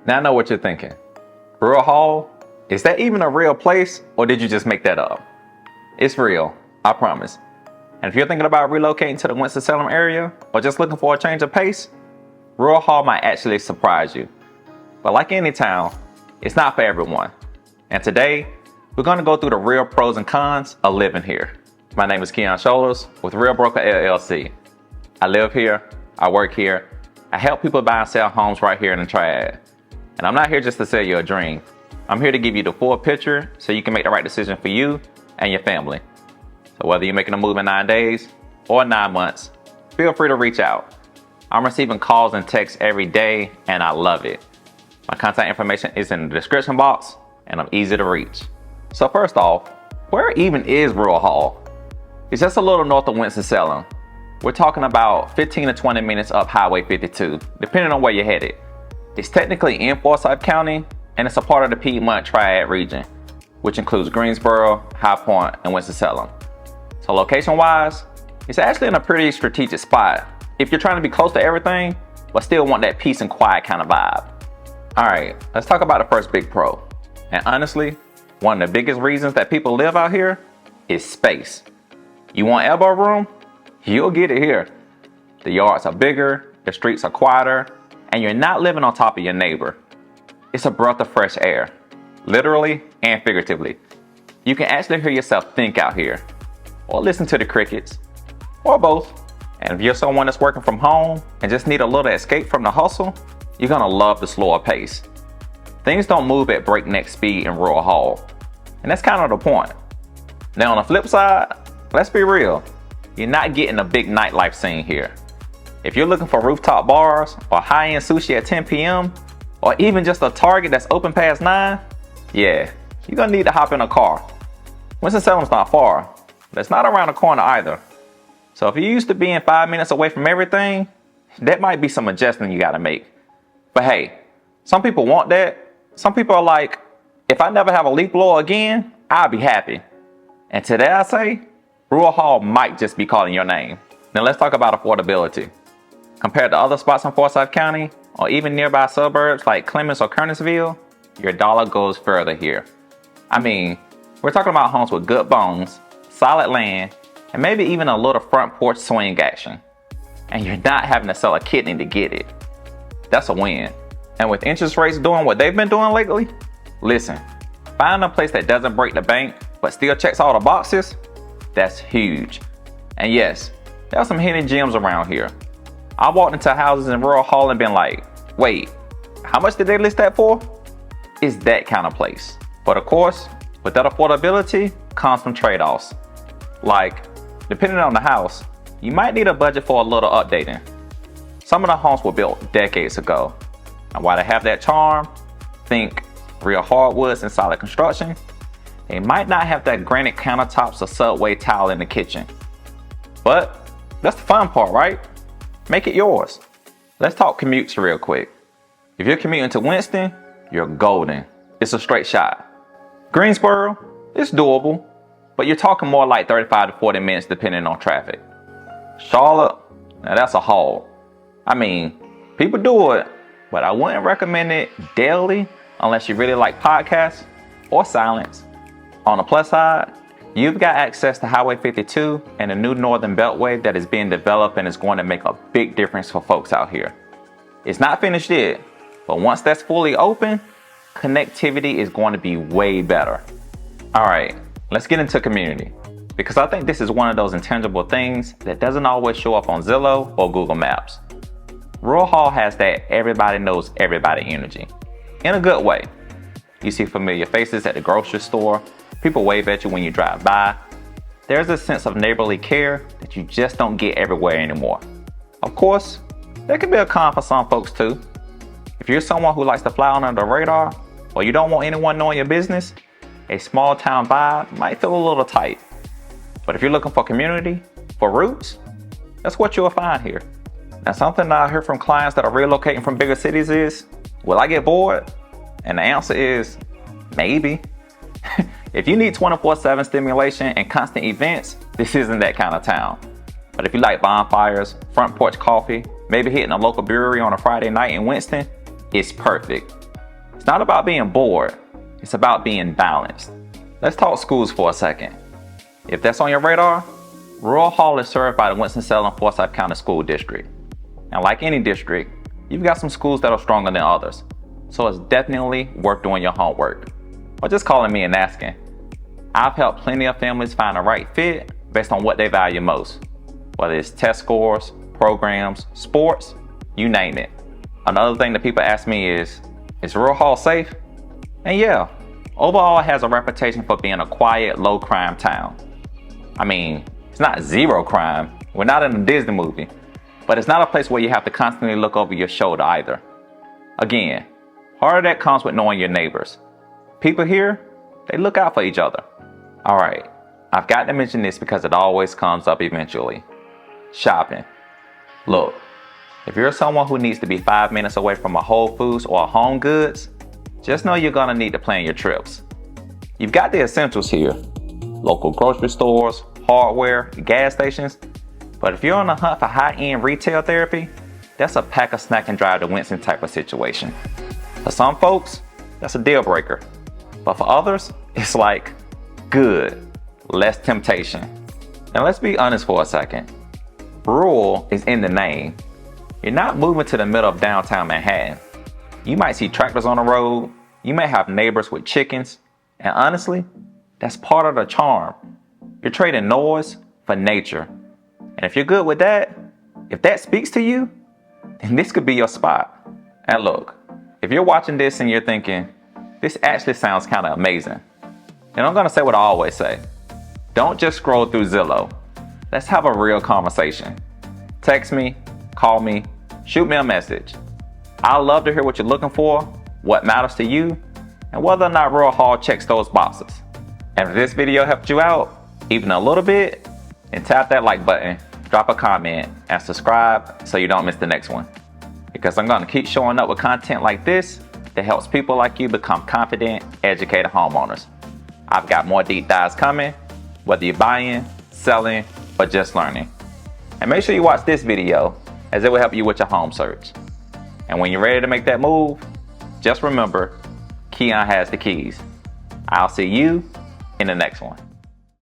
Now I know what you're thinking. Rural Hall? Is that even a real place, or did you just make that up? It's real, I promise. And if you're thinking about relocating to the Winston-Salem area, or just looking for a change of pace, Rural Hall might actually surprise you. But like any town, it's not for everyone. And today, we're going to go through the real pros and cons of living here. My name is Keon Shoulders with Real Broker LLC. I live here, I work here, I help people buy and sell homes right here in the Triad. And I'm not here just to sell you a dream. I'm here to give you the full picture so you can make the right decision for you and your family. So whether you're making a move in 9 days or 9 months, feel free to reach out. I'm receiving calls and texts every day and I love it. My contact information is in the description box and I'm easy to reach. So first off, where even is Rural Hall? It's just a little north of Winston-Salem. We're talking about 15 to 20 minutes up Highway 52, depending on where you're headed. It's technically in Forsyth County and it's a part of the Piedmont Triad region, which includes Greensboro, High Point, and Winston-Salem. So location-wise, it's actually in a pretty strategic spot if you're trying to be close to everything, but still want that peace and quiet kind of vibe. All right, let's talk about the first big pro. And honestly, one of the biggest reasons that people live out here is space. You want elbow room? You'll get it here. The yards are bigger, the streets are quieter, and you're not living on top of your neighbor. It's a breath of fresh air, literally and figuratively. You can actually hear yourself think out here, or listen to the crickets, or both. And if you're someone that's working from home and just need a little escape from the hustle, you're gonna love the slower pace. Things don't move at breakneck speed in Rural Hall, and that's kind of the point. Now on the flip side, let's be real, you're not getting a big nightlife scene here. If you're looking for rooftop bars or high-end sushi at 10 p.m., or even just a Target that's open past 9, yeah, you're gonna need to hop in a car. Winston-Salem's not far, but it's not around the corner either. So if you're used to being 5 minutes away from everything, that might be some adjusting you gotta make. But hey, some people want that. Some people are like, if I never have a leaf blower again, I'll be happy. And today I say, Rural Hall might just be calling your name. Now let's talk about affordability. Compared to other spots in Forsyth County, or even nearby suburbs like Clemens or Kernersville, your dollar goes further here. I mean, we're talking about homes with good bones, solid land, and maybe even a little front porch swing action. And you're not having to sell a kidney to get it. That's a win. And with interest rates doing what they've been doing lately, listen, finding a place that doesn't break the bank, but still checks all the boxes, that's huge. And yes, there are some hidden gems around here. I walked into houses in Rural Hall and been like, wait, how much did they list that for? It's that kind of place. But of course, with that affordability comes some trade-offs. Like, depending on the house, you might need a budget for a little updating. Some of the homes were built decades ago. And while they have that charm, think real hardwoods and solid construction, they might not have that granite countertops or subway tile in the kitchen. But that's the fun part, right? Make it yours. Let's talk commutes real quick. If you're commuting to Winston, you're golden. It's a straight shot. Greensboro, it's doable, but you're talking more like 35 to 40 minutes depending on traffic. Charlotte, now that's a haul. I mean, people do it, but I wouldn't recommend it daily unless you really like podcasts or silence. On the plus side, you've got access to Highway 52 and the new Northern Beltway that is being developed and is going to make a big difference for folks out here. It's not finished yet, but once that's fully open, connectivity is going to be way better. All right, let's get into community, because I think this is one of those intangible things that doesn't always show up on Zillow or Google Maps. Rural Hall has that everybody knows everybody energy, in a good way. You see familiar faces at the grocery store, people wave at you when you drive by. There's a sense of neighborly care that you just don't get everywhere anymore. Of course, there can be a con for some folks too. If you're someone who likes to fly under the radar, or you don't want anyone knowing your business, a small town vibe might feel a little tight. But if you're looking for community, for roots, that's what you'll find here. Now, something that I hear from clients that are relocating from bigger cities is, will I get bored? And the answer is, maybe. If you need 24/7 stimulation and constant events, this isn't that kind of town. But if you like bonfires, front porch coffee, maybe hitting a local brewery on a Friday night in Winston, it's perfect. It's not about being bored, it's about being balanced. Let's talk schools for a second. If that's on your radar, Rural Hall is served by the Winston-Salem Forsyth County School District. And like any district, you've got some schools that are stronger than others. So it's definitely worth doing your homework. Or just calling me and asking. I've helped plenty of families find the right fit based on what they value most. Whether it's test scores, programs, sports, you name it. Another thing that people ask me is Rural Hall safe? And yeah, overall it has a reputation for being a quiet, low crime town. I mean, it's not zero crime. We're not in a Disney movie. But it's not a place where you have to constantly look over your shoulder either. Again, part of that comes with knowing your neighbors. People here, they look out for each other. Alright, I've got to mention this because it always comes up eventually. Shopping. Look, if you're someone who needs to be 5 minutes away from a Whole Foods or a Home Goods, just know you're gonna need to plan your trips. You've got the essentials here. Local grocery stores, hardware, gas stations. But if you're on the hunt for high-end retail therapy, that's a pack a snack and drive to Winston type of situation. For some folks, that's a deal breaker. But for others, it's like, good, less temptation. Now let's be honest for a second. Rural is in the name. You're not moving to the middle of downtown Manhattan. You might see tractors on the road, you may have neighbors with chickens, and honestly, that's part of the charm. You're trading noise for nature. And if you're good with that, if that speaks to you, then this could be your spot. And look, if you're watching this and you're thinking, this actually sounds kind of amazing, then I'm gonna say what I always say. Don't just scroll through Zillow. Let's have a real conversation. Text me, call me, shoot me a message. I'd love to hear what you're looking for, what matters to you, and whether or not Rural Hall checks those boxes. And if this video helped you out, even a little bit, then tap that like button, drop a comment, and subscribe so you don't miss the next one. Because I'm gonna keep showing up with content like this that helps people like you become confident, educated homeowners. I've got more deep dives coming, whether you're buying, selling, or just learning. And make sure you watch this video, as it will help you with your home search. And when you're ready to make that move, just remember, Keon has the keys. I'll see you in the next one.